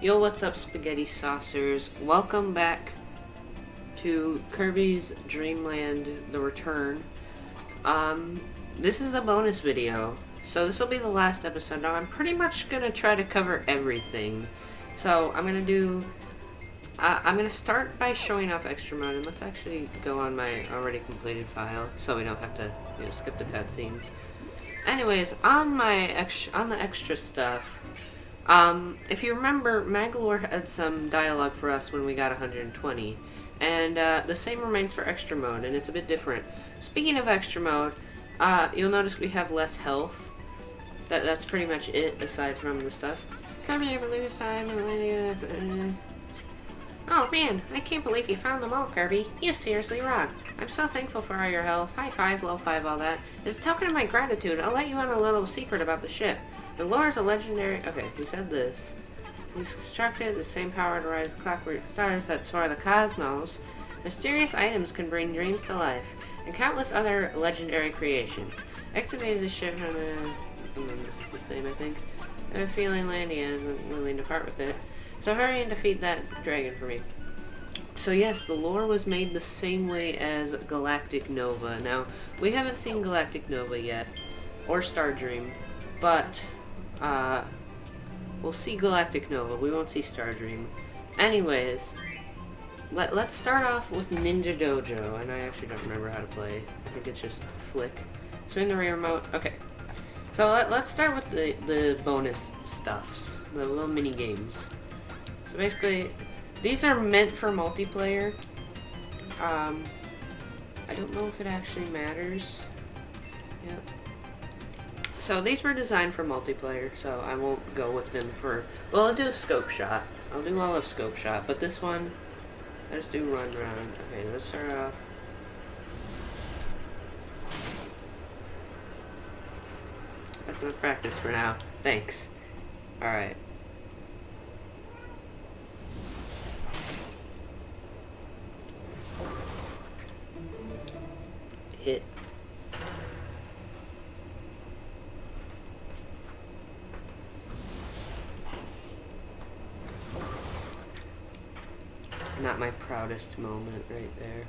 Yo, what's up, spaghetti saucers? Welcome back to Kirby's Dreamland, The Return. This is a bonus video, so this will be the last episode. Now, I'm pretty much gonna try to cover everything. So, I'm gonna start by showing off extra mode, and let's actually go on my already completed file, so we don't have to, skip the cutscenes. Anyways, on the extra stuff, if you remember, Magalore had some dialogue for us when we got 120, and the same remains for extra mode, and it's a bit different. Speaking of extra mode, you'll notice we have less health. That's pretty much it, aside from the stuff. Come here, lose time, oh man, I can't believe you found them all, Kirby. You seriously rock. I'm so thankful for all your help. High five, low five, all that. As a token of my gratitude, I'll let you on a little secret about the ship. The lore is a legendary... Okay, he said this. He's constructed the same power to rise clockwork stars that soar the cosmos. Mysterious items can bring dreams to life, and countless other legendary creations. Activated the ship from this is the same, I think. I have a feeling Landia isn't willing to part with it. So hurry and defeat that dragon for me. So yes, the lore was made the same way as Galactic Nova. Now, we haven't seen Galactic Nova yet, or Star Dream, but we'll see Galactic Nova. We won't see Star Dream. Anyways, let's start off with Ninja Dojo, and I actually don't remember how to play. I think it's just flick. Swing the rear remote. Okay. So let's start with the bonus stuffs, the little mini games. So basically, these are meant for multiplayer. I don't know if it actually matters. Yep. So these were designed for multiplayer, so I won't go with them for... Well, I'll do a scope shot. I'll do all of scope shot, but this one, I just do run around. Okay, let's start off. That's enough practice for now. Thanks. Alright. Hit. Not my proudest moment right there.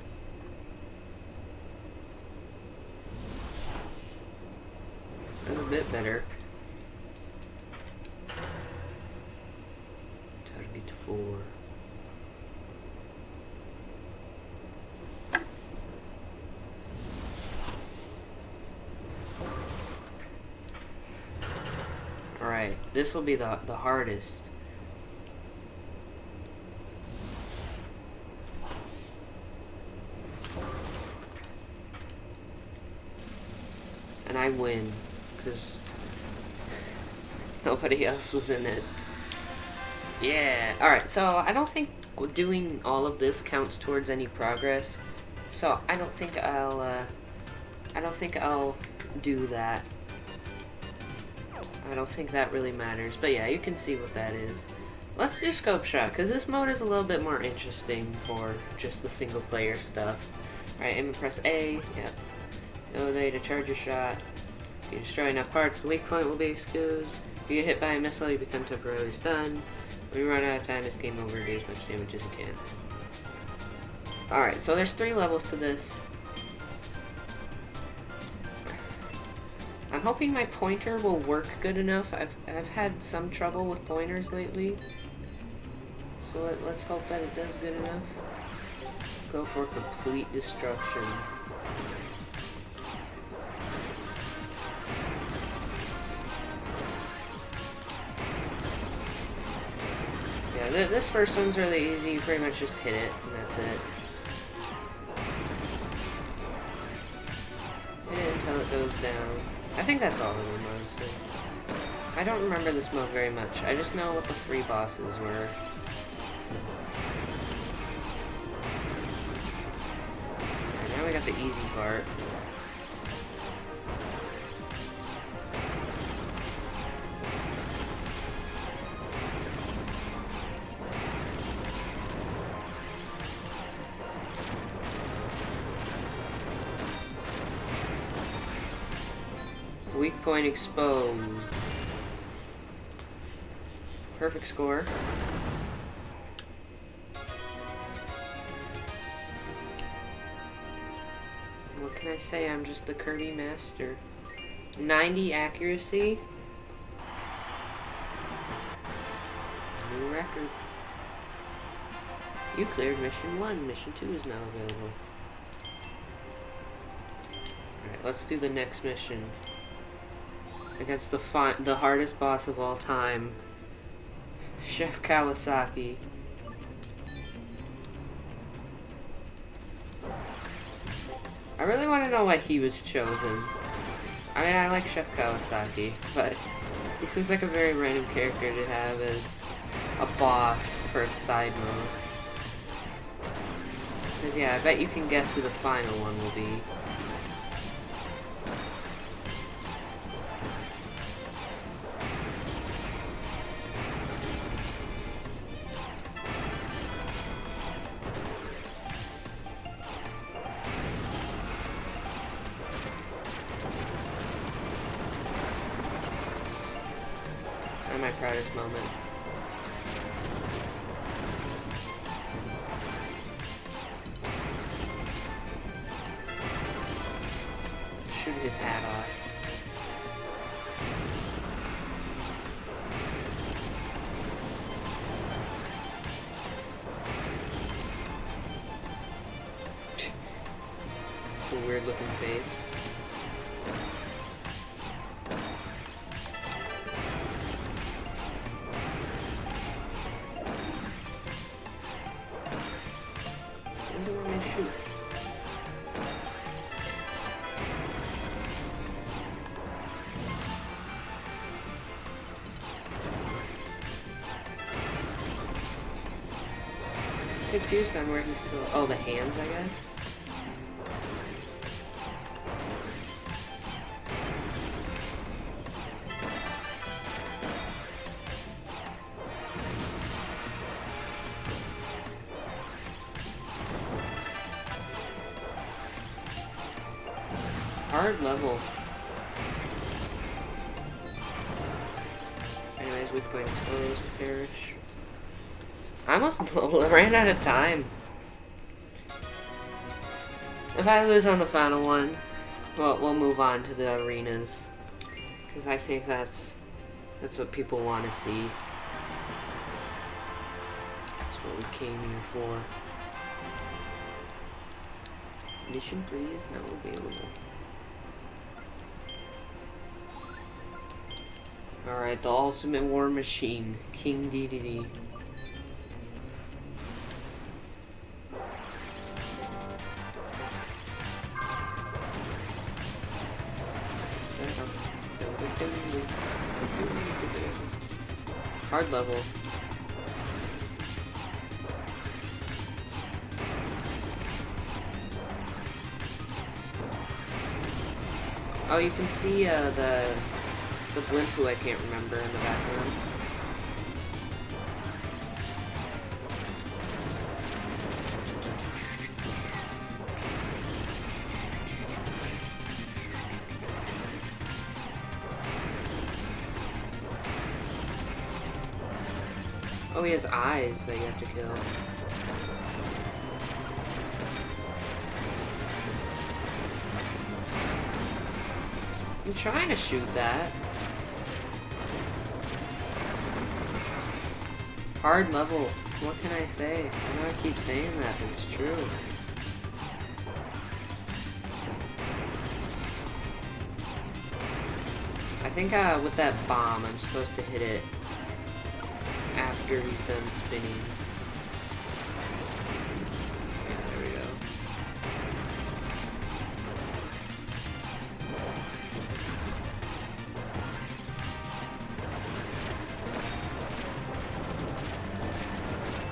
That's a bit better. Target 4. Alright, this will be the hardest. And I win, because nobody else was in it. Yeah! Alright, so I don't think doing all of this counts towards any progress. So I don't think I'll do that. I don't think that really matters. But yeah, you can see what that is. Let's do scope shot, because this mode is a little bit more interesting for just the single player stuff. Alright, aim and press A. Yep. Ability to charge your shot. If you destroy enough parts, the weak point will be exposed. If you get hit by a missile, you become temporarily stunned. When you run out of time, it's game over. Do as much damage as you can. Alright, so there's 3 levels to this. I'm hoping my pointer will work good enough. I've had some trouble with pointers lately. So let's hope that it does good enough. Go for complete destruction. Yeah, this first one's really easy. You pretty much just hit it, and that's it. Hit it until it goes down. I think that's all of them, honestly. I don't remember this mode very much. I just know what the 3 bosses were. Alright, now we got the easy part. Weak point exposed. Perfect score. can I say? I'm just the Kirby master. 90 accuracy. New record. You cleared mission 1. Mission 2 is now available. Alright, let's do the next mission. Against the hardest boss of all time. Chef Kawasaki. I really want to know why he was chosen. I mean, I like Chef Kawasaki, but he seems like a very random character to have as a boss for a side mode. Because yeah, I bet you can guess who the final one will be. My proudest moment. Shoot his hat off. A weird looking face. Confused on where he's still. Oh, the hands, I guess. Hard level. Anyways, weak point exposed, perish. I almost ran out of time. If I lose on the final one, well, we'll move on to the arenas. Because I think that's what people want to see. That's what we came here for. Mission 3 is now available. Alright, the ultimate war machine, King DDD. Hard level. Oh, you can see the blimp who I can't remember in the background. Oh, he has eyes that you have to kill. I'm trying to shoot that. Hard level. What can I say? I know I keep saying that, but it's true. I think with that bomb, I'm supposed to hit it after he's done spinning. Yeah, there we go.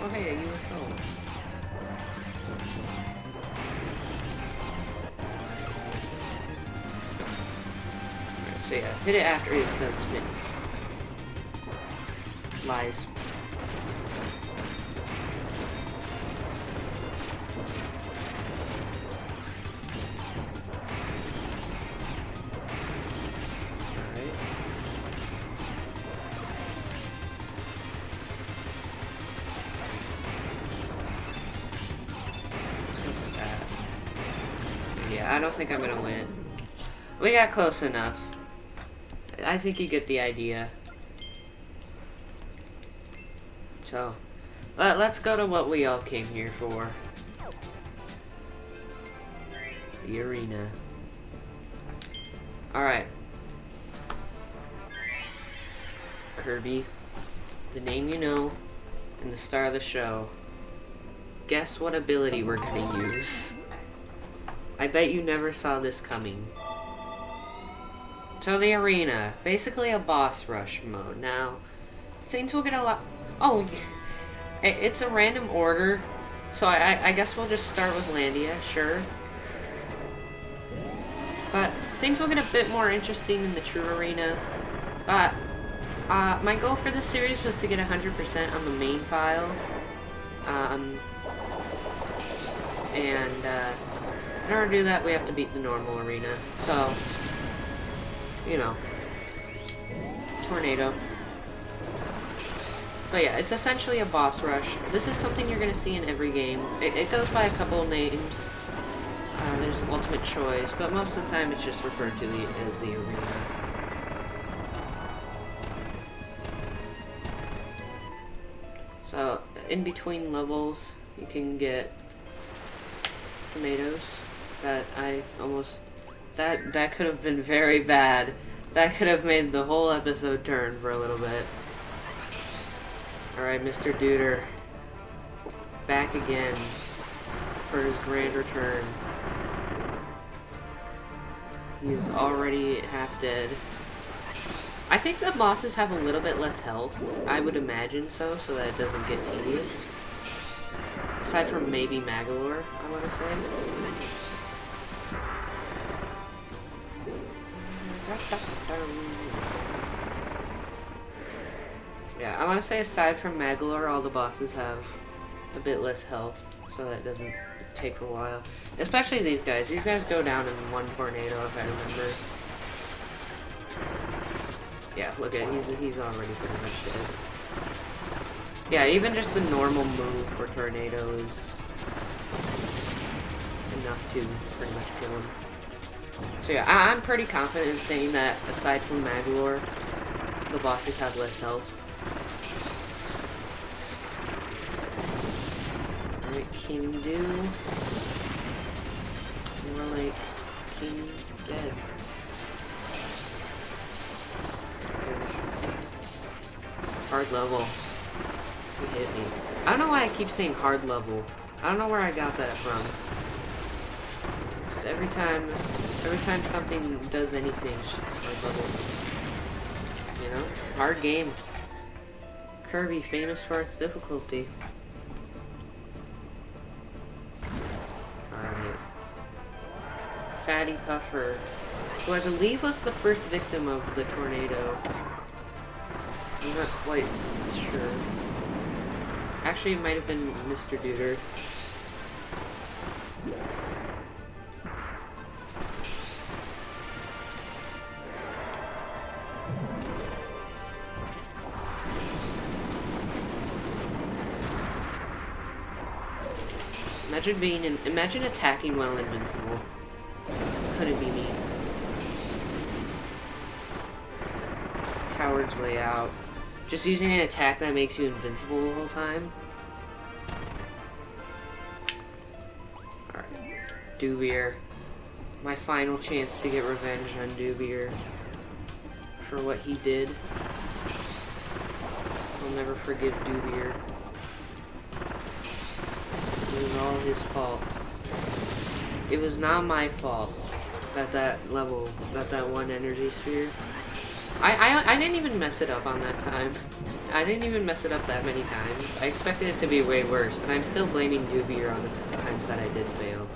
Oh hey, a UFO. Alright, so yeah, hit it after it's done spinning. Lies. Yeah, Yeah, I don't think I'm gonna win. We got close enough. I think you get the idea. So, let's go to what we all came here for. The arena. Alright. Kirby, the name you know, and the star of the show. Guess what ability we're gonna use. I bet you never saw this coming. So the arena, basically a boss rush mode. Now, things will get a lot... Oh, it's a random order, so I guess we'll just start with Landia, sure. But things will get a bit more interesting in the true arena. But my goal for this series was to get 100% on the main file. In order to do that, we have to beat the normal arena. So, you know, tornado. But yeah, it's essentially a boss rush. This is something you're going to see in every game. It goes by a couple of names. There's ultimate choice, but most of the time it's just referred to as the arena. So, in between levels, you can get tomatoes that I almost... That could have been very bad. That could have made the whole episode turn for a little bit. Alright, Mr. Duder. Back again for his grand return. He is already half dead. I think the bosses have a little bit less health. I would imagine so that it doesn't get tedious. Aside from maybe Magalore, I want to say. Yeah, I want to say aside from Magalore, all the bosses have a bit less health, so that doesn't take a while. Especially these guys. These guys go down in one tornado, if I remember. Yeah, look at it. He's already pretty much dead. Yeah, even just the normal move for tornado is enough to pretty much kill him. So yeah, I'm pretty confident in saying that aside from Magalore, the bosses have less health. Alright, King Do. More like King Dead. Hard level. He hit me. I don't know why I keep saying hard level. I don't know where I got that from. Just every time something does anything, it's just hard level. You know? Hard game. Kirby, famous for its difficulty. Alright. Fatty Puffer, who I believe was the first victim of the tornado. I'm not quite sure. Actually, it might have been Mr. Duder. Imagine attacking while invincible. Couldn't be me. Coward's way out. Just using an attack that makes you invincible the whole time. Alright. Doobier. My final chance to get revenge on Doobier for what he did. I'll never forgive Doobier. It was all his fault. It was not my fault that one energy sphere. I didn't even mess it up on that time. I didn't even mess it up that many times. I expected it to be way worse, but I'm still blaming Doobier on the times that I did fail.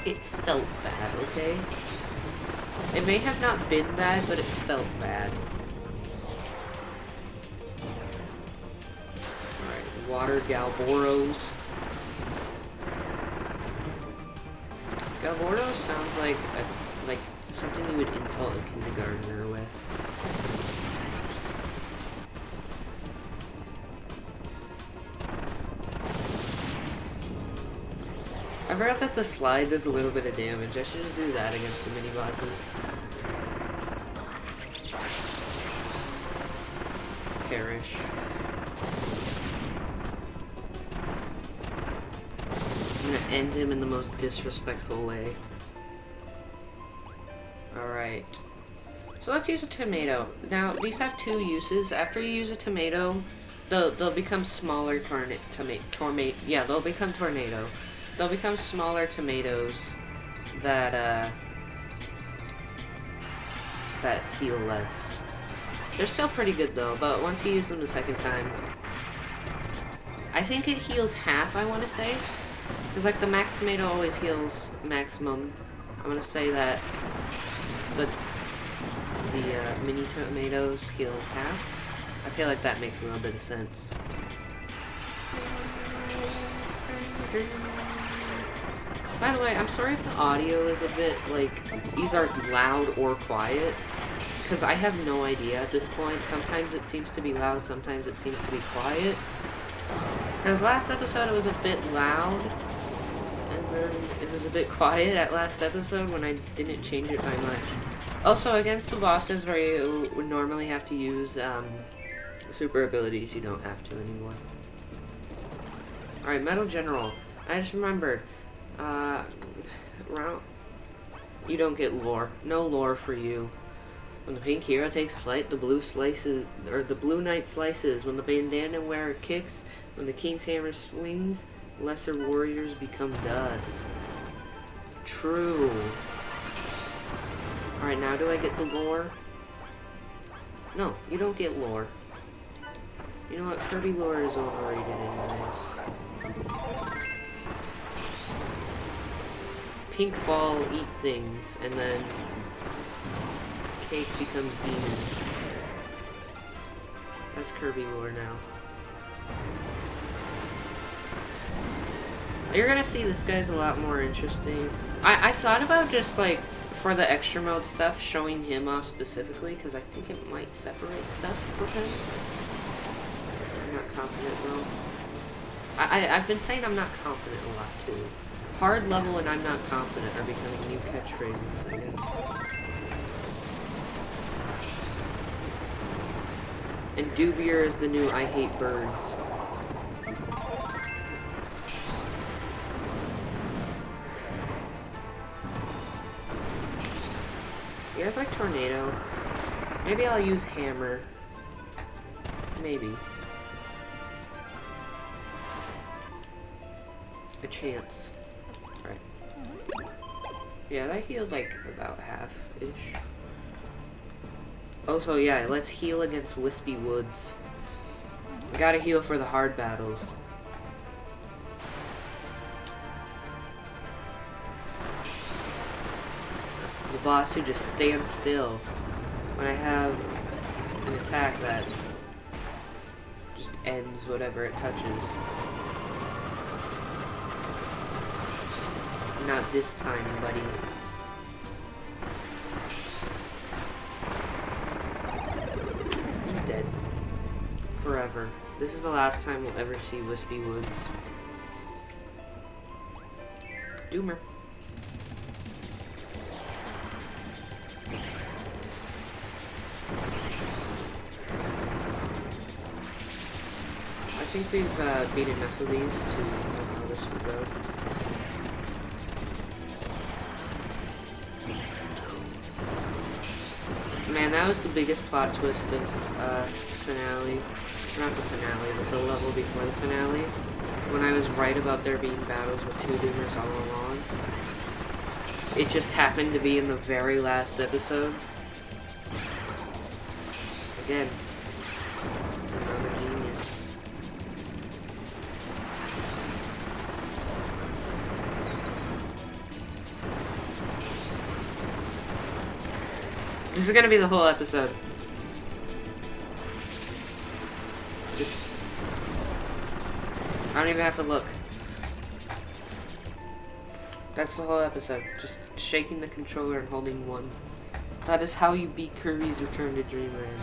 It felt bad, okay? It may have not been bad, but it felt bad. Alright, water Galboros. Galboros sounds like something you would insult a kindergartner with. I forgot that the slide does a little bit of damage. I should just do that against the mini bosses. Perish. I'm gonna end him in the most disrespectful way. Alright. So let's use a tomato. Now, these have two uses. After you use a tomato, they'll become smaller they'll become tornado. They'll become smaller tomatoes that heal less. They're still pretty good though, but once you use them the second time, I think it heals half, I want to say. Because like the max tomato always heals maximum. I'm going to say that the mini tomatoes heal half. I feel like that makes a little bit of sense. By the way, I'm sorry if the audio is a bit, like, either loud or quiet, because I have no idea at this point. Sometimes it seems to be loud, sometimes it seems to be quiet. Because last episode it was a bit loud, and then it was a bit quiet at last episode when I didn't change it by much. Also, against the bosses where you would normally have to use super abilities, you don't have to anymore. Alright, Metal General. I just remembered. You don't get lore. No lore for you. When the pink hero takes flight, the blue knight slices. When the bandana wearer kicks, when the king's hammer swings, lesser warriors become dust. True. Alright, now do I get the lore? No, you don't get lore. You know what? Kirby lore is overrated anyways. Pink ball eat things, and then cake becomes demon. That's Kirby lore now. You're gonna see this guy's a lot more interesting. I thought about just like, for the extra mode stuff, showing him off specifically, because I think it might separate stuff for him. I'm not confident though. I've been saying I'm not confident a lot too. Hard level and I'm not confident are becoming new catchphrases, I guess. And Dubier is the new I hate birds. You guys like tornado? Maybe I'll use hammer. Maybe. A chance. Right. Yeah, that healed like about half-ish. Oh, so yeah, let's heal against Wispy Woods. We gotta heal for the hard battles. The boss who just stands still when I have an attack that just ends whatever it touches. Not this time, buddy. He's dead. Forever. This is the last time we'll ever see Wispy Woods. Doomer. I think we've beat enough of these to know how this will go. Man, that was the biggest plot twist of finale. Not the finale, but the level before the finale. When I was right about there being battles with two Doomers all along. It just happened to be in the very last episode. Again. I'm a genius. This is gonna be the whole episode. Just... I don't even have to look. That's the whole episode. Just shaking the controller and holding one. That is how you beat Kirby's Return to Dreamland.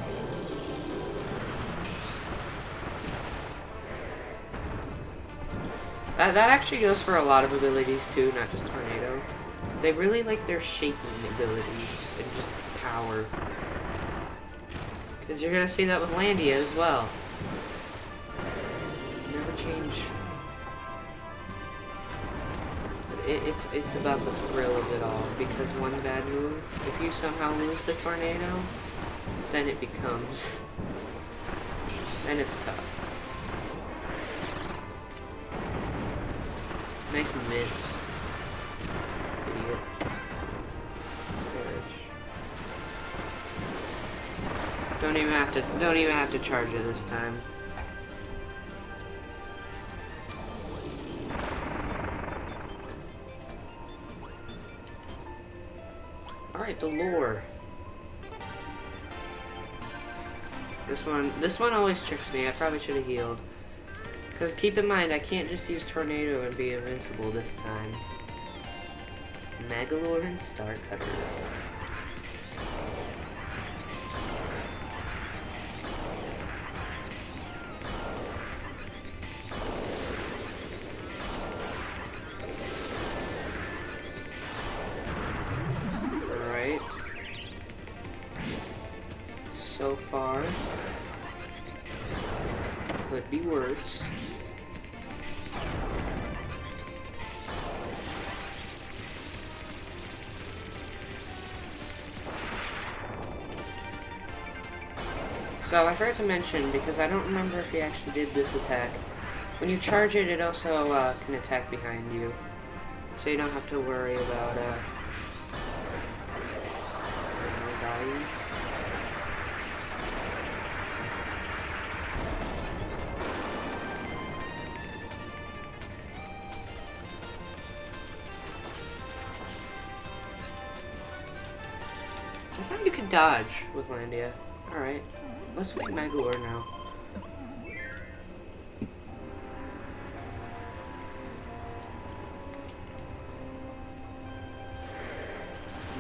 That actually goes for a lot of abilities too, not just Tornado. They really like their shaking abilities and just power. Because you're gonna see that with Landia as well. Never change. But it's about the thrill of it all. Because one bad move, if you somehow lose the Tornado, then it becomes... then it's tough. Nice miss. Idiot. Don't even have to charge it this time. Alright, the lore. This one always tricks me. I probably should have healed. Because keep in mind, I can't just use Tornado and be invincible this time. Megalord and Starcutter. Alright. So far, could be worse. So I forgot to mention, because I don't remember if he actually did this attack. When you charge it, it also can attack behind you. So you don't have to worry about dying. I thought you could dodge with Landia. Alright, let's make Megalord now.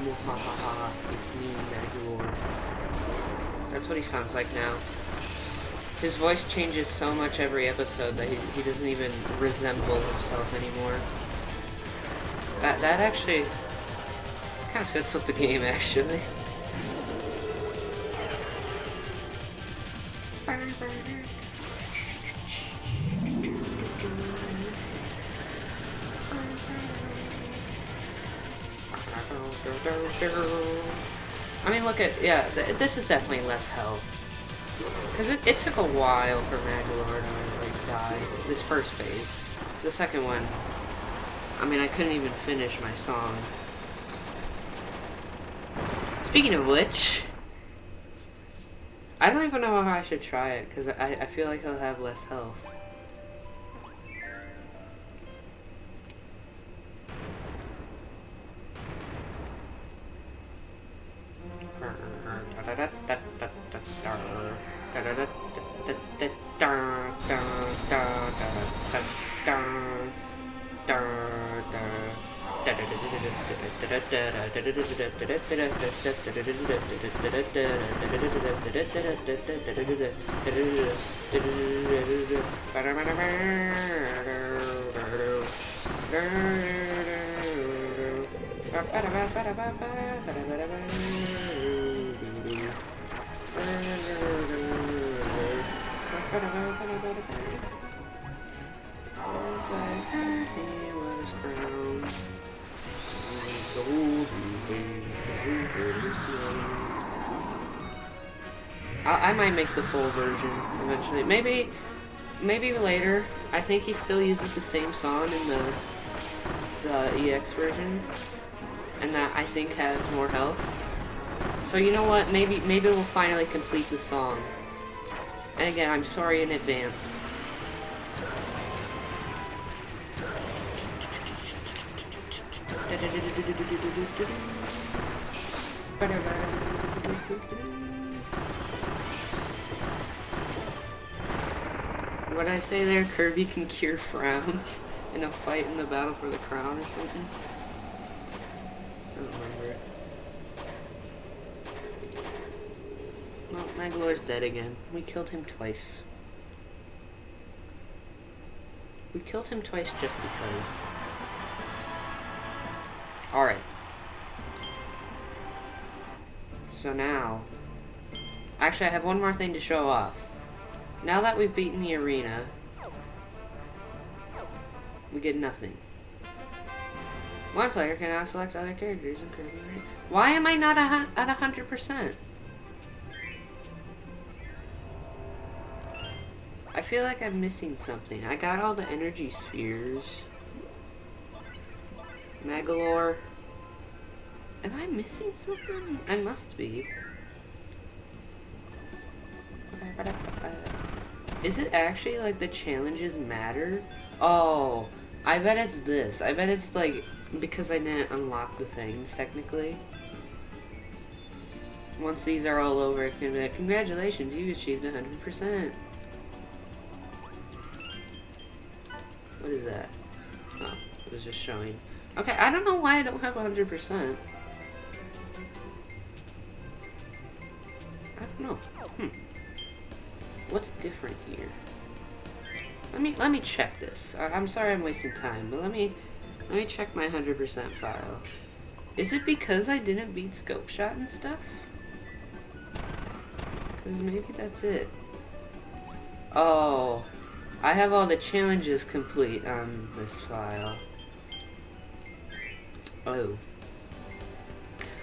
Mwahaha, it's me, Megalord. That's what he sounds like now. His voice changes so much every episode that he doesn't even resemble himself anymore. That actually kind of fits with the game, actually. I mean, look at, yeah, this is definitely less health. Because it took a while for Megalord to, like, die, this first phase. The second one, I mean, I couldn't even finish my song. Speaking of which, I don't even know how I should try it, because I feel like he'll have less health. I might make the full version eventually. Maybe later. I think he still uses the same song in the EX version, and that I think has more health. So you know what? Maybe we'll finally complete the song. And again, I'm sorry in advance. What did I say there? Kirby can cure frowns in a fight in the battle for the crown or something? I don't remember. Well, Megalord's dead again. We killed him twice. We killed him twice just because. Alright. So now... Actually, I have one more thing to show off. Now that we've beaten the arena, we get nothing. One player can now select other characters in Kirby. Why am I not at 100%? I feel like I'm missing something. I got all the energy spheres. Megalore. Am I missing something? I must be. Is it actually like the challenges matter? Oh, I bet it's this. I bet it's like because I didn't unlock the things technically. Once these are all over, it's gonna be like, congratulations, you achieved 100%. What is that? Oh, it was just showing. Okay, I don't know why I don't have 100%. I don't know. What's different here? Let me check this. I'm sorry I'm wasting time, but let me check my 100% file. Is it because I didn't beat Scope Shot and stuff? Because maybe that's it. Oh, I have all the challenges complete on this file. Oh.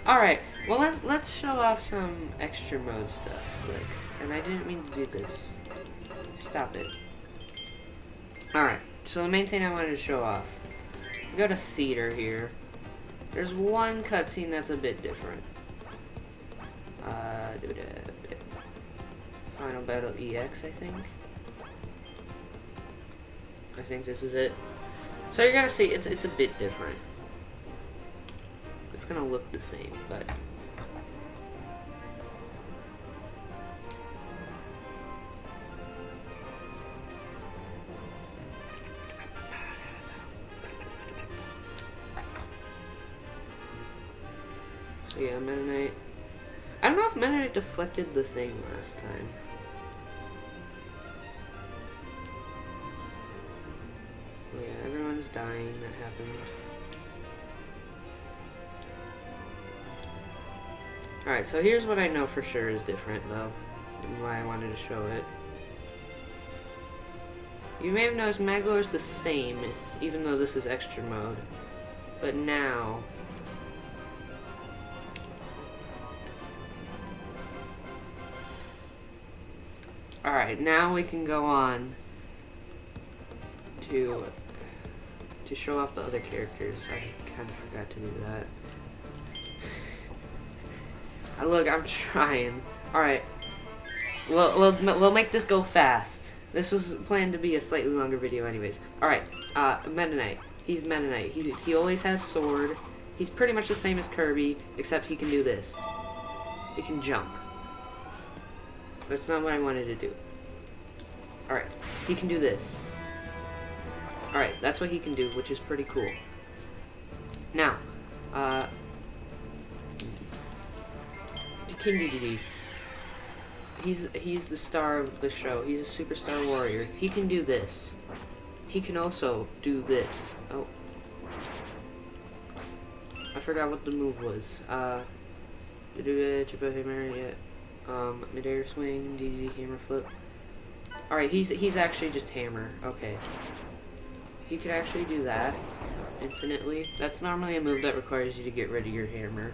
Alright, well let's show off some extra mode stuff quick. And I didn't mean to do this. Stop it. Alright, so the main thing I wanted to show off. We go to theater here. There's one cutscene that's a bit different. Final Battle EX, I think. I think this is it. So you're gonna see it's a bit different. It's gonna look the same, but so yeah, Mennonite. I don't know if Mennonite deflected the thing last time. Yeah, everyone's dying. That happened. Alright, so here's what I know for sure is different, though, and why I wanted to show it. You may have noticed Maglore's the same, even though this is extra mode. But now... Alright, now we can go on to show off the other characters. I kind of forgot to do that. Look, I'm trying. Alright. We'll make this go fast. This was planned to be a slightly longer video anyways. Alright, Mennonite. He's Mennonite. He always has sword. He's pretty much the same as Kirby, except he can do this. He can jump. That's not what I wanted to do. Alright, he can do this. Alright, that's what he can do, which is pretty cool. Now, King he's the star of the show. He's a superstar warrior. He can do this. He can also do this. Oh. I forgot what the move was. Triple hammer, yeah. Mid-air swing, DDD hammer flip. Alright, he's actually just hammer. Okay. He could actually do that infinitely. That's normally a move that requires you to get rid of your hammer.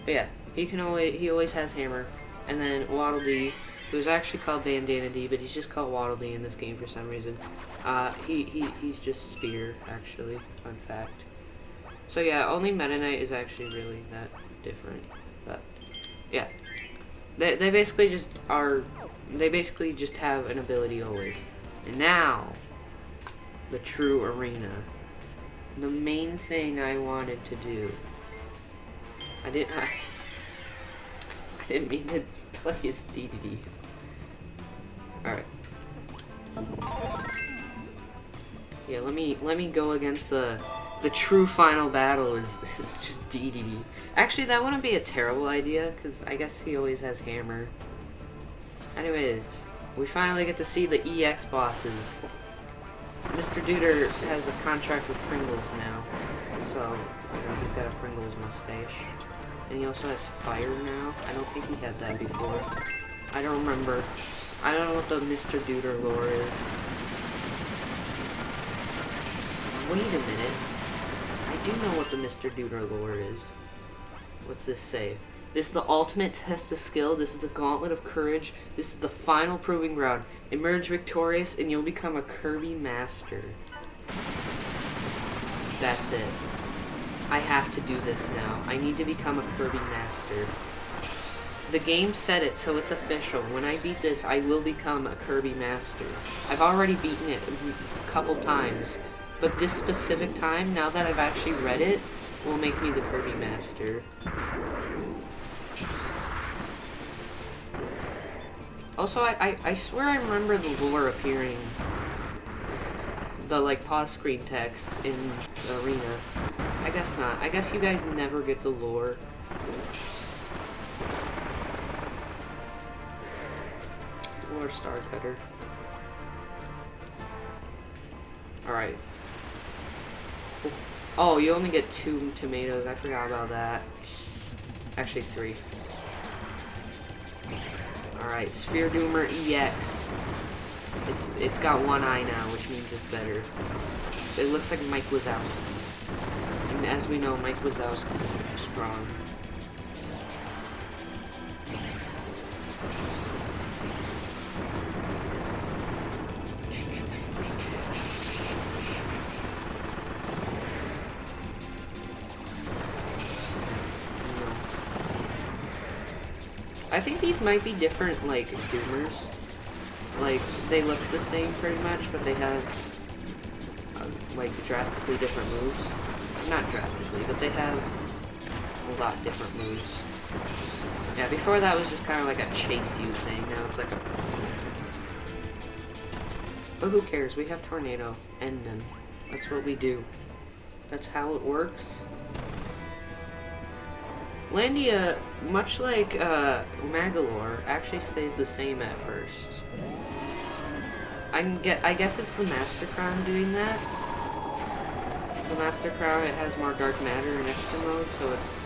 But yeah, he always has hammer. And then Waddle Dee, who's actually called Bandana D, but he's just called Waddle Dee in this game for some reason. He's just Spear, actually. Fun fact. So yeah, only Mennonite is actually really that different. But yeah, they basically just are. They basically just have an ability always. And now, the true arena. The main thing I wanted to do. I didn't mean to play his DDD. Alright. Yeah, let me go against the true final battle is just DDD. Actually, that wouldn't be a terrible idea, because I guess he always has hammer. Anyways, we finally get to see the EX bosses. Mr. Duder has a contract with Pringles now, so you know, he's got a Pringles mustache. And he also has fire now. I don't think he had that before. I don't remember. I don't know what the Mr. Duder lore is. Wait a minute. I do know what the Mr. Duder lore is. What's this say? This is the ultimate test of skill. This is the gauntlet of courage. This is the final proving ground. Emerge victorious and you'll become a Kirby master. That's it. I have to do this now. I need to become a Kirby master. The game said it, so it's official. When I beat this, I will become a Kirby master. I've already beaten it a couple times, but this specific time, now that I've actually read it, will make me the Kirby master. Also, I swear I remember the lore appearing, the like pause screen text in the arena. I guess not. I guess you guys never get the lore. Lore star cutter. Alright. Oh, you only get 2 tomatoes. I forgot about that. Actually 3. Alright, Sphere Doomer EX. It's got 1 eye now, which means it's better. It looks like Mike Wazowski. And as we know, Mike Wazowski is pretty strong. I think these might be different, like, Doomers. Like, they look the same pretty much, but they have, like, drastically different moves. Not drastically, but they have a lot different moves. Yeah, before that was just kind of like a chase you thing. Now it's like a... But who cares? We have Tornado. End them. That's what we do. That's how it works. Landia, much like Magalore, actually stays the same at first. I guess it's the Master Crown doing that. The Master Crown, it has more Dark Matter in extra mode, so it's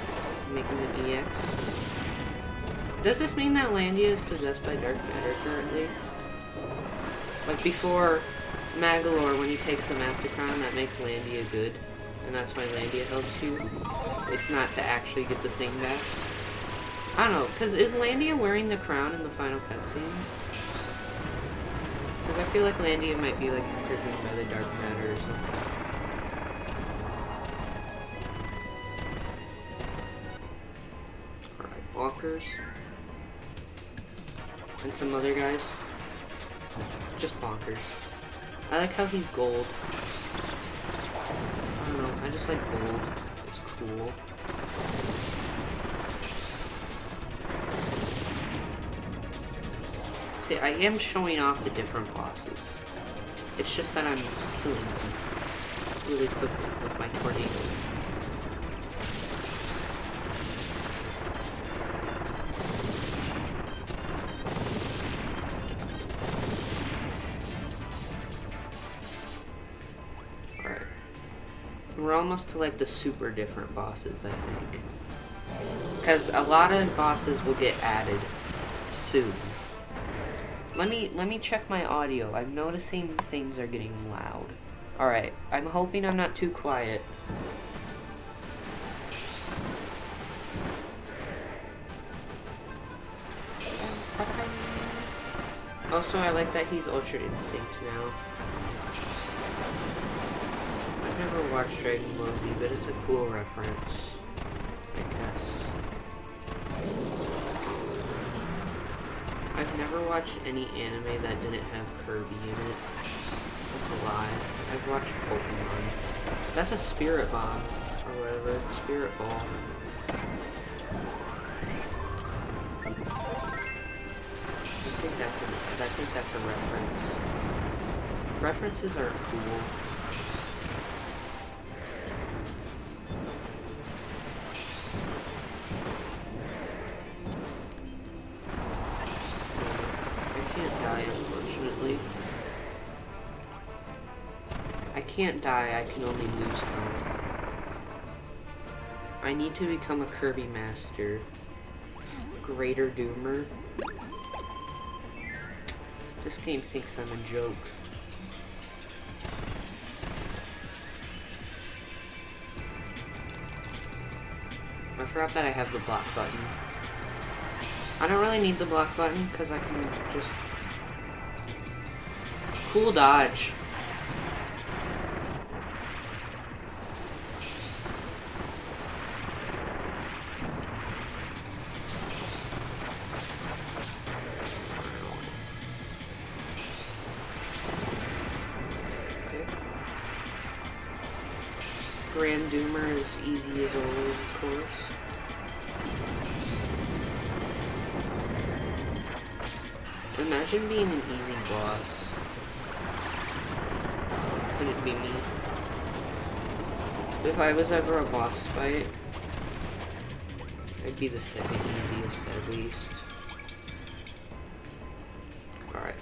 making an EX. Does this mean that Landia is possessed by Dark Matter currently? Like before Magalore, when he takes the Master Crown, that makes Landia good. And that's why Landia helps you. It's not to actually get the thing back. I don't know, because is Landia wearing the crown in the final cutscene? Because I feel like Landia might be like imprisoned by the Dark Matter or something. Alright, Walkers. And some other guys. Just Bonkers. I like how he's gold. I don't know, I just like gold. It's cool. See, I am showing off the different bosses. It's just that I'm killing them really quickly with my tornado. We're almost to like the super different bosses, I think. Because a lot of bosses will get added soon. Let me check my audio. I'm noticing things are getting loud. Alright, I'm hoping I'm not too quiet. Also, I like that he's Ultra Instinct now. I've never watched Dragon Ball Z, but it's a cool reference, I guess. I've never watched any anime that didn't have Kirby in it. That's a lie. I've watched Pokemon. That's a Spirit Bomb, or whatever. Spirit Ball. I think that's a reference. References are cool. I can't die, unfortunately. can't die, I can only lose health. I need to become a Kirby master. Greater Doomer. This game thinks I'm a joke. I forgot that I have the block button. I don't really need the block button because I can just... Cool dodge. Grand Doomer is easy as always, of course. Imagine being an easy boss. Could it be me? If I was ever a boss fight, I'd be the second easiest at least. Alright.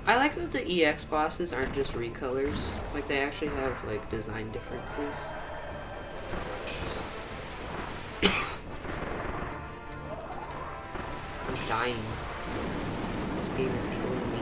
I like that the EX bosses aren't just recolors. Like, they actually have, like, design differences. I'm dying. This game is killing me.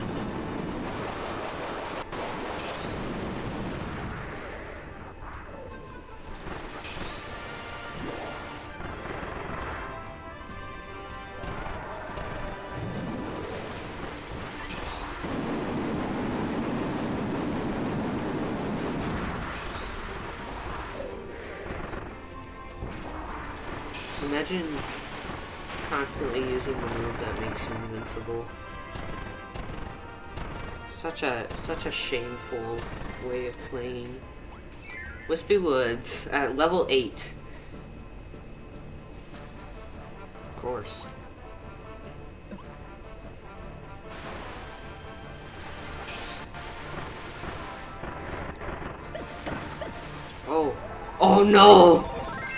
Imagine constantly using the move that makes you invincible. Such a shameful way of playing. Wispy Woods at level 8. Of course. Oh. Oh no!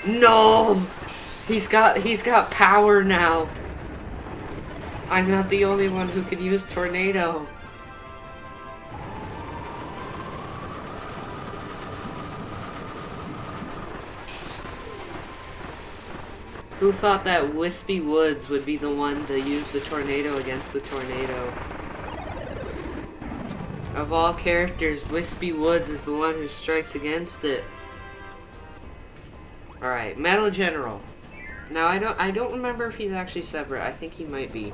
No! He's got power now. I'm not the only one who could use Tornado. Who thought that Wispy Woods would be the one to use the Tornado against the Tornado? Of all characters, Wispy Woods is the one who strikes against it. Alright, Metal General. Now I don't remember if he's actually separate. I think he might be.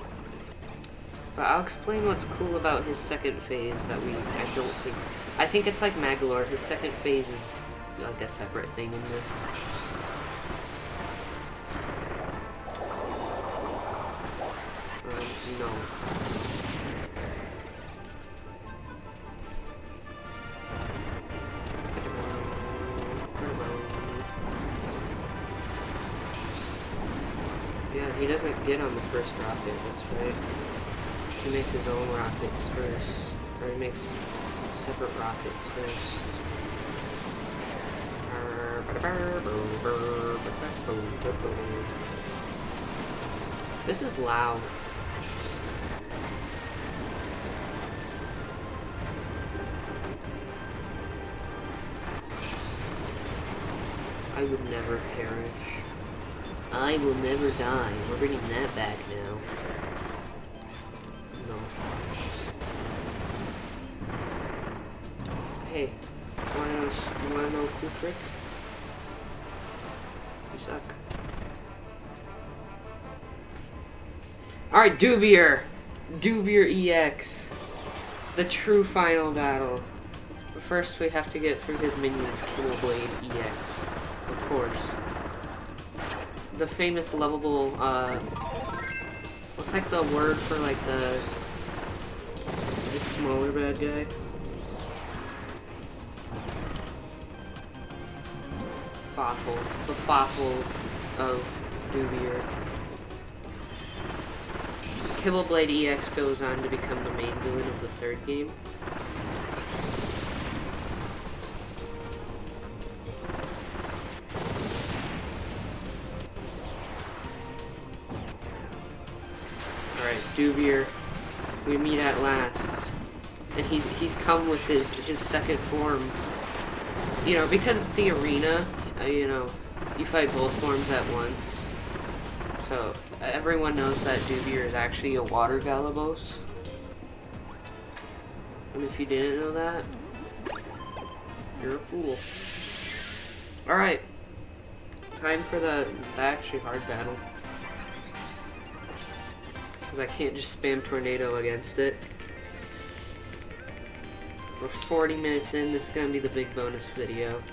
But I'll explain what's cool about his second phase that I think it's like Magolor. His second phase is like a separate thing in this. No. Yeah, he doesn't get on the first rocket, that's right. He makes his own rockets first. Or he makes separate rockets first. This is loud. I would never perish. I will never die. We're bringing that back now. No. Hey, you wanna know a cool trick? You suck. Alright, Dubier! Dubier EX. The true final battle. But first we have to get through his minions, Killblade EX. Of course. The famous lovable, what's like the word for like the smaller bad guy? Fawful. The Fawful of Dubier. Killblade EX goes on to become the main villain of the third game. Alright, Dubier, we meet at last. and he's come with his second form. You know, because it's the arena, you know, you fight both forms at once. So everyone knows that Dubier is actually a water Galabos. And if you didn't know that, you're a fool. Alright. Time for the actually hard battle. Because I can't just spam Tornado against it. We're 40 minutes in, this is going to be the big bonus video.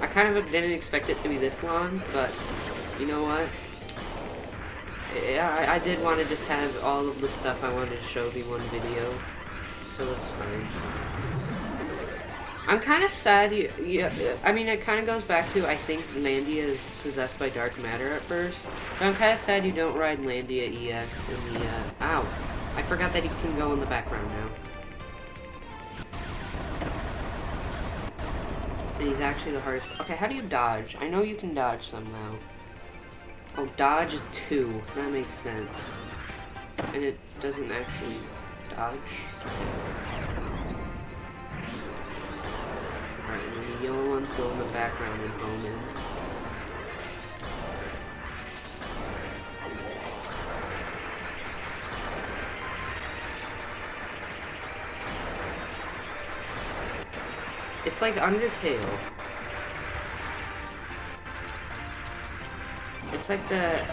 I kind of didn't expect it to be this long, but you know what? I did want to just have all of the stuff I wanted to show be one video, so that's fine. I'm kind of sad, I mean, it kind of goes back to, I think Landia is possessed by dark matter at first, but I'm kind of sad you don't ride Landia EX in the, ow. I forgot that he can go in the background now. And he's actually the hardest. Okay, how do you dodge? I know you can dodge somehow. Oh, dodge is 2. That makes sense. And it doesn't actually dodge. Alright, and then the yellow ones go in the background and home in. It's like Undertale. It's like the...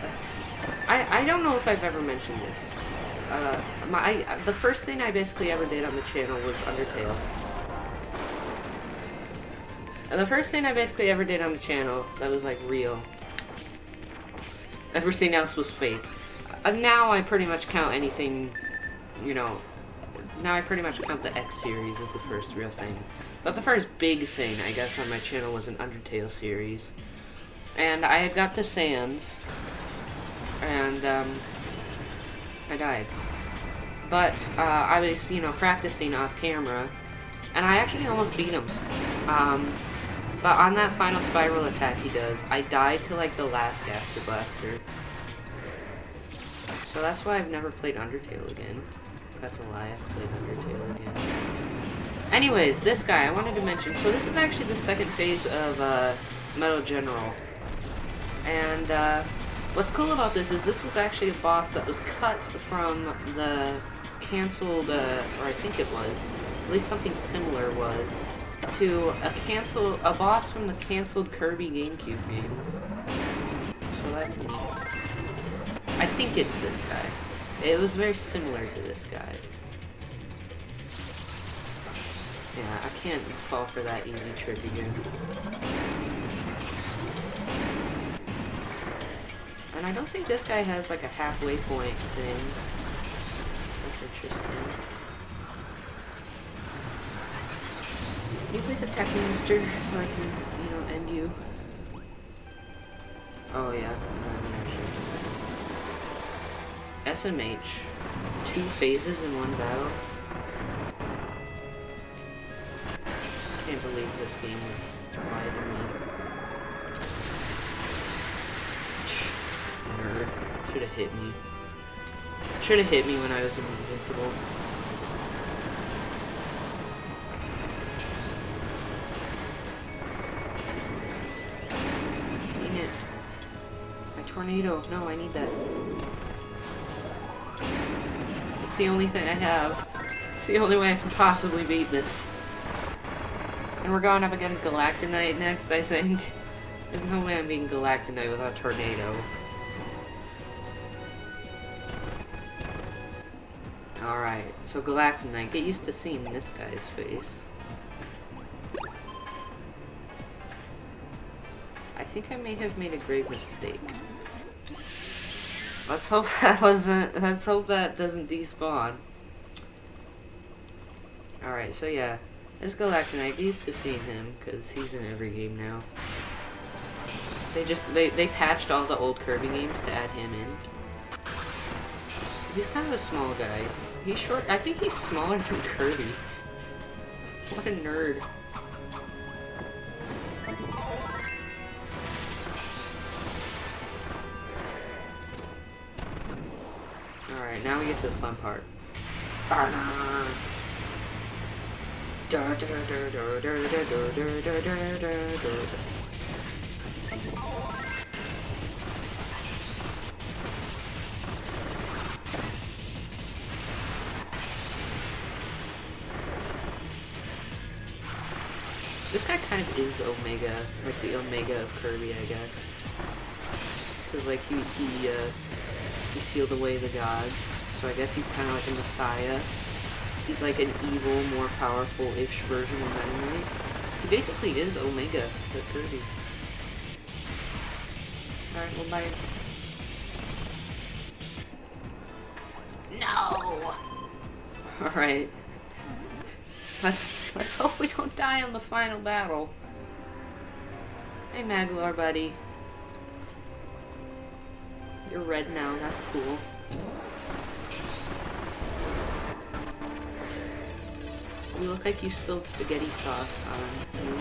I don't know if I've ever mentioned this. The first thing I basically ever did on the channel was Undertale. The first thing I basically ever did on the channel that was like real. Everything else was fake. Now I pretty much count anything, you know... Now I pretty much count the X series as the first real thing. But the first big thing, I guess, on my channel was an Undertale series. And I had got to Sans, and, I died. But, I was, you know, practicing off camera, and I actually almost beat him. But on that final spiral attack he does, I died to, like, the last Gaster Blaster. So that's why I've never played Undertale again. That's a lie, I've played Undertale again. Anyways, this guy, I wanted to mention, so this is actually the second phase of, Metal General. And, what's cool about this is this was actually a boss that was cut from the canceled, or I think it was, at least something similar was, to a boss from the canceled Kirby GameCube game. So that's neat. I think it's this guy. It was very similar to this guy. Yeah, I can't fall for that easy trick again. And I don't think this guy has like a halfway point thing. That's interesting. Can you please attack me, mister, so I can, you know, end you? Oh yeah, SMH. 2 phases in one battle. Can't believe this game lied to me. Nerd. Should have hit me. Should have hit me when I was invincible. Dang it. My tornado. No, I need that. It's the only thing I have. It's the only way I can possibly beat this. And we're going up against Galactic Night next, I think. There's no way I'm beating Galactic Night without Tornado. Alright, so Galactic Night, get used to seeing this guy's face. I think I may have made a grave mistake. Let's hope let's hope that doesn't despawn. Alright, so yeah. This Galactic Night, get used to seeing him, because he's in every game now. They patched all the old Kirby games to add him in. He's kind of a small guy. He's short. I think he's smaller than Kirby. What a nerd. Alright, now we get to the fun part. This guy kind of is Omega, like the Omega of Kirby, I guess. Cause like he sealed away the gods, so I guess he's kind of like a messiah. He's like an evil, more powerful-ish version of Mennonite. He basically is Omega to Kirby. Alright, well bye. No! Alright. Let's hope we don't die on the final battle. Hey Maglar, buddy. You're red now, that's cool. You look like you spilled spaghetti sauce on you.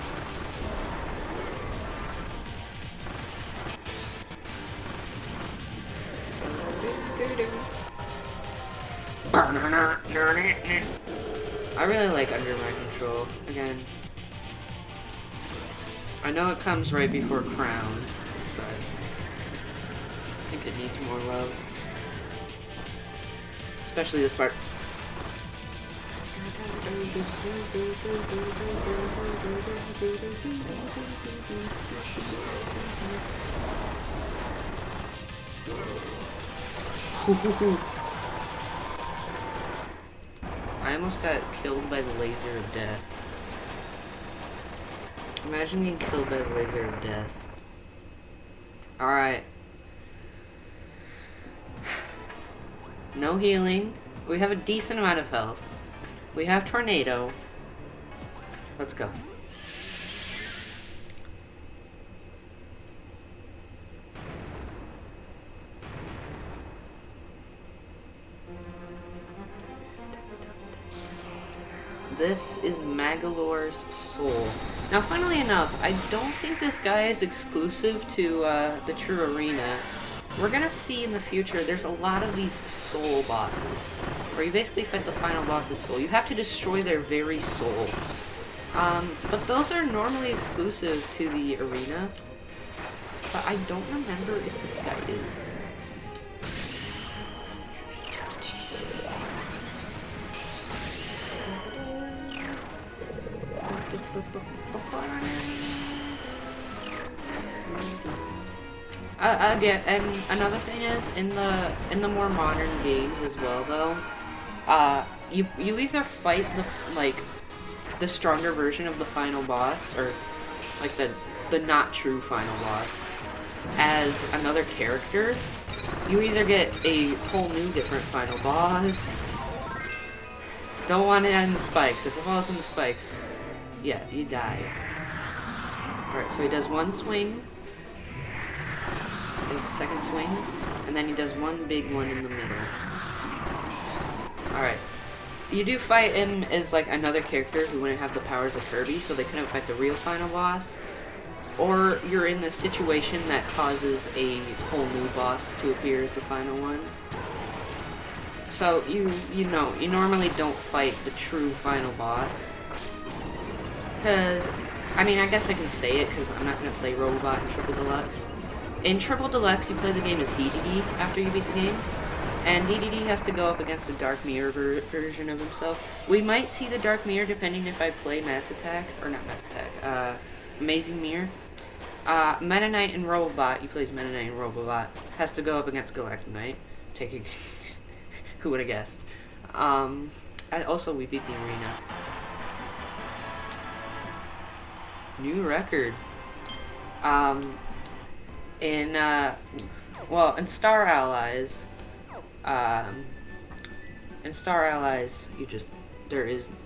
I really like Under My Control. Again, I know it comes right before Crown, but I think it needs more love. Especially this part. I almost got killed by the laser of death. Imagine being killed by the laser of death. Alright. No healing. We have a decent amount of health. We have Tornado. Let's go. This is Magolor's soul. Now, funnily enough, I don't think this guy is exclusive to the True Arena. We're gonna see in the future, there's a lot of these soul bosses, where you basically fight the final boss's soul. You have to destroy their very soul. But those are normally exclusive to the arena. But I don't remember if this guy is. Again, and another thing is, in the more modern games as well, though, you either fight the stronger version of the final boss, or like the not true final boss, as another character. You either get a whole new different final boss. Don't want it in the spikes. If it falls in the spikes, yeah, you die. Alright, so he does one swing. There's a second swing, and then he does one big one in the middle. Alright. You do fight him as like another character who wouldn't have the powers of Kirby, so they couldn't fight the real final boss. Or you're in a situation that causes a whole new boss to appear as the final one. So you normally don't fight the true final boss. Because, I mean, I guess I can say it because I'm not going to play Robot in Triple Deluxe. In Triple Deluxe, you play the game as DDD after you beat the game, and DDD has to go up against a Dark Mirror version of himself. We might see the Dark Mirror depending if I play Mass Attack, or not Mass Attack, Amazing Mirror. Mennonite and Robot, he plays Mennonite and Robot, has to go up against Galactic Night, taking... who would have guessed? And also, we beat the arena. New record. In Star Allies,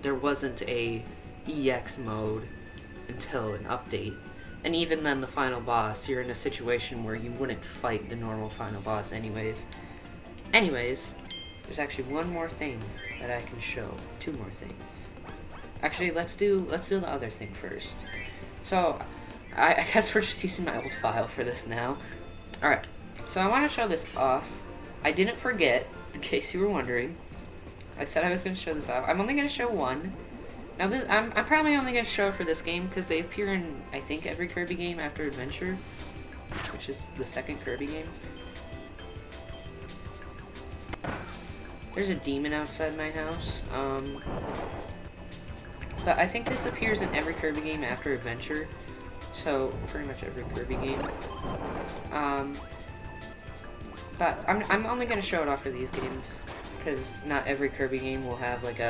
there wasn't a EX mode until an update, and even then the final boss, you're in a situation where you wouldn't fight the normal final boss anyways. There's actually one more thing that I can show. Two more things. Actually, let's do the other thing first. So, I guess we're just using my old file for this now. Alright, so I want to show this off. I didn't forget, in case you were wondering. I said I was going to show this off. I'm only going to show one, Now, I'm probably only going to show it for this game because they appear in, I think, every Kirby game after Adventure, which is the second Kirby game. There's a demon outside my house. But I think this appears in every Kirby game after Adventure, so pretty much every Kirby game. But I'm only going to show it off for these games because not every Kirby game will have like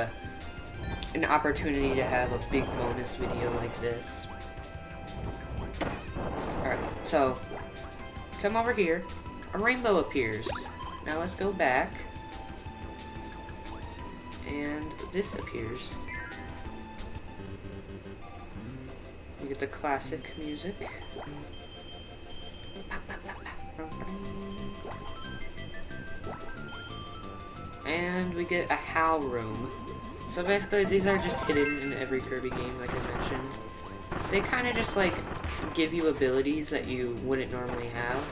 an opportunity to have a big bonus video like this. Alright, so come over here. A rainbow appears. Now let's go back. And this appears. We get the classic music. And we get a Howl Room. So basically, these are just hidden in every Kirby game, like I mentioned. They kind of just, like, give you abilities that you wouldn't normally have.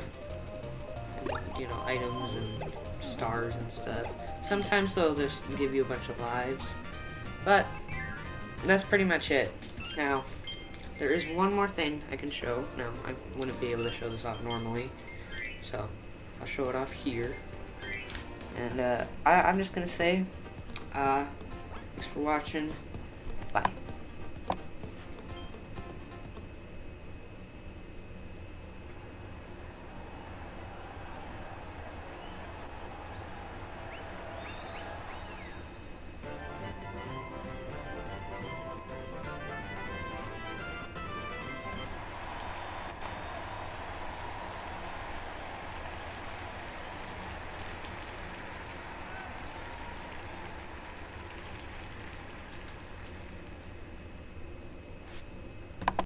And, you know, items and stars and stuff. Sometimes they'll just give you a bunch of lives. But, that's pretty much it. Now, there is one more thing I can show. Now, I wouldn't be able to show this off normally. So, I'll show it off here. And, I'm just gonna say, thanks for watching. Bye.